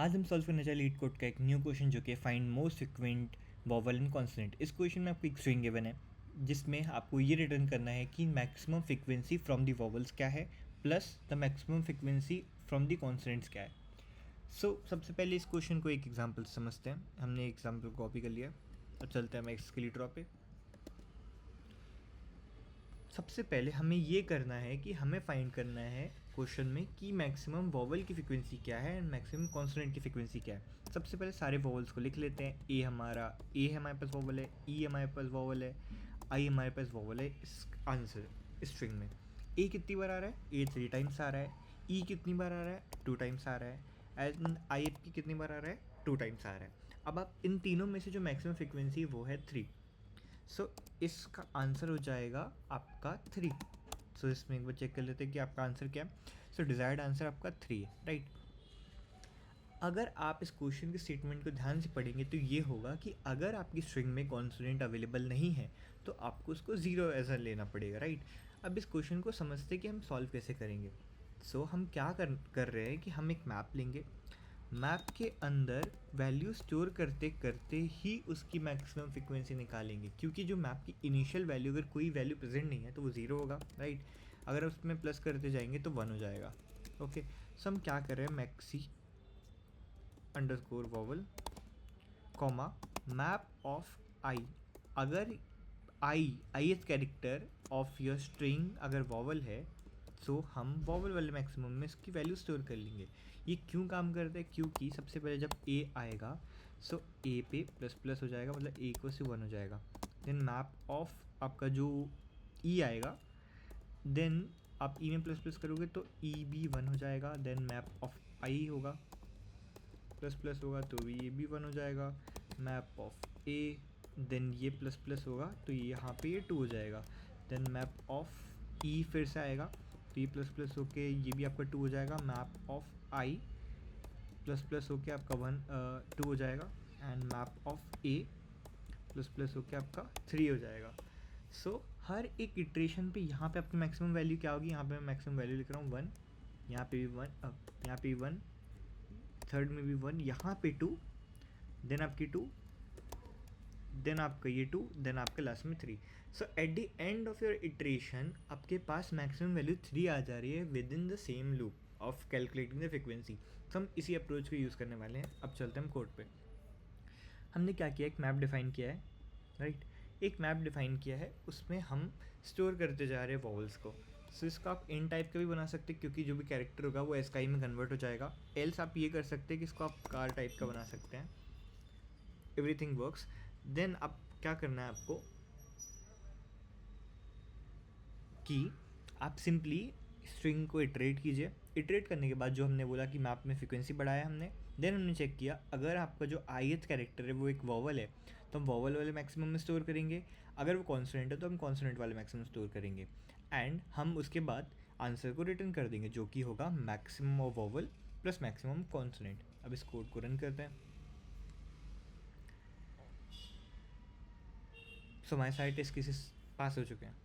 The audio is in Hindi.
आज हम सॉल्व करने चले लीड कोड का एक न्यू क्वेश्चन जो कि find most frequent vowel and consonant. इस क्वेश्चन में आपको एक स्ट्रिंग गिवन है जिसमें आपको ये रिटर्न करना है कि maximum frequency from the vowels क्या है plus the maximum frequency from the consonants क्या है। सबसे पहले इस क्वेश्चन को एक एग्जाम्पल से समझते हैं। हमने एग्जाम्पल कॉपी कर लिया, अब चलते हैं मैक्स के लिए ड्रॉ पे। सबसे पहले हमें ये करना है कि हमें फाइंड करना है क्वेश्चन में कि मैक्सिमम वॉवल की फ्रिक्वेंसी क्या है एंड मैक्सिमम कॉन्सोनेंट की फ्रिक्वेंसी क्या है। सबसे पहले सारे वॉवल्स को लिख लेते हैं। ए हमारे पास वॉवल है, ई हमारे पास वॉवल है, आई हमारे पास वॉवल है। इस आंसर स्ट्रिंग में ए कितनी बार आ रहा है? ए 3 टाइम्स आ रहा है। ई कितनी बार आ रहा है? 2 टाइम्स आ रहा है। एंड आई की कितनी बार आ रहा है? 2 टाइम्स आ रहा है। अब आप इन तीनों में से जो मैक्सिमम फ्रिक्वेंसी वो है 3। इसका आंसर हो जाएगा आपका 3। इसमें एक बार चेक कर लेते हैं कि आपका आंसर क्या है। डिज़ायर्ड आंसर आपका 3 है, राइट। अगर आप इस क्वेश्चन के स्टेटमेंट को ध्यान से पढ़ेंगे तो ये होगा कि अगर आपकी स्ट्रिंग में कॉन्सोनेंट अवेलेबल नहीं है तो आपको उसको 0 एज लेना पड़ेगा, राइट। अब इस क्वेश्चन को समझते कि हम सॉल्व कैसे करेंगे। हम क्या कर रहे हैं कि हम एक मैप लेंगे। मैप के अंदर वैल्यू स्टोर करते करते ही उसकी मैक्सिमम फ्रिक्वेंसी निकालेंगे, क्योंकि जो मैप की इनिशियल वैल्यू अगर कोई वैल्यू प्रेजेंट नहीं है तो वो 0 होगा, राइट। अगर उसमें प्लस करते जाएंगे तो 1 हो जाएगा। ओके, हम क्या कर रहे हैं, maxi underscore vowel comma map of I. अगर I th character of your string अगर वॉवल है हम वॉवल वाले मैक्सिमम में इसकी वैल्यू स्टोर कर लेंगे। ये क्यों काम करता है? क्योंकि सबसे पहले जब ए आएगा ए पे प्लस प्लस हो जाएगा, मतलब ए को से 1 हो जाएगा। देन मैप ऑफ आपका जो ई आएगा, देन आप ई में प्लस प्लस करोगे तो ई भी 1 हो जाएगा। देन मैप ऑफ आई होगा, प्लस प्लस होगा तो ये भी 1 हो जाएगा। मैप ऑफ ए, देन ये प्लस प्लस होगा तो यहाँ पे ये 2 हो जाएगा। देन मैप ऑफ ई फिर से आएगा तो ये प्लस प्लस होके ये भी आपका 2 हो जाएगा। Map of I plus plus होके आपका 2 हो जाएगा। And map of A plus plus होके आपका 3 हो जाएगा। हर एक इटरेशन पे यहाँ पे आपकी मैक्सिमम वैल्यू क्या होगी? यहाँ पे मैं मैक्सिमम वैल्यू लिख रहा हूँ 1, यहाँ पे भी 1, यहाँ पे भी 1, थर्ड में भी 1, यहाँ पे 2, देन आपकी 2, देन आपका ये 2, देन आपके लास्ट में 3। At the end of your iteration आपके पास मैक्सिमम वैल्यू 3 आ जा रही है with in the same loop of calculating the frequency. हम इसी अप्रोच को यूज़ करने वाले हैं। अब चलते हैं हम कोड पे। हमने क्या किया, एक मैप डिफाइन किया है, राइट। एक मैप डिफाइन किया है, उसमें हम स्टोर करते जा रहे हैं वॉवल्स को। इसका आप इन टाइप का भी बना सकते हैं क्योंकि जो भी कैरेक्टर होगा वो एसकाई में कन्वर्ट हो जाएगा। एल्स आप ये कर सकते हैं कि इसको आप कार टाइप का बना सकते हैं। Everything works. देन अब क्या करना है आपको कि आप सिंपली स्ट्रिंग को इटरेट कीजिए। इटरेट करने के बाद जो हमने बोला कि मैप में फ्रिक्वेंसी बढ़ाया हमने, देन हमने चेक किया अगर आपका जो ith कैरेक्टर है वो एक वॉवल है तो हम वॉवल वाले मैक्सिमम में स्टोर करेंगे। अगर वो कॉन्सोनेंट है तो हम कॉन्सोनेंट वाले मैक्सिमम स्टोर करेंगे। एंड हम उसके बाद आंसर को रिटर्न कर देंगे जो कि होगा maximum of vowel plus maximum consonant. अब इस कोड को रन करते हैं। हमारे सारे टेस्ट केसेस पास हो चुके हैं।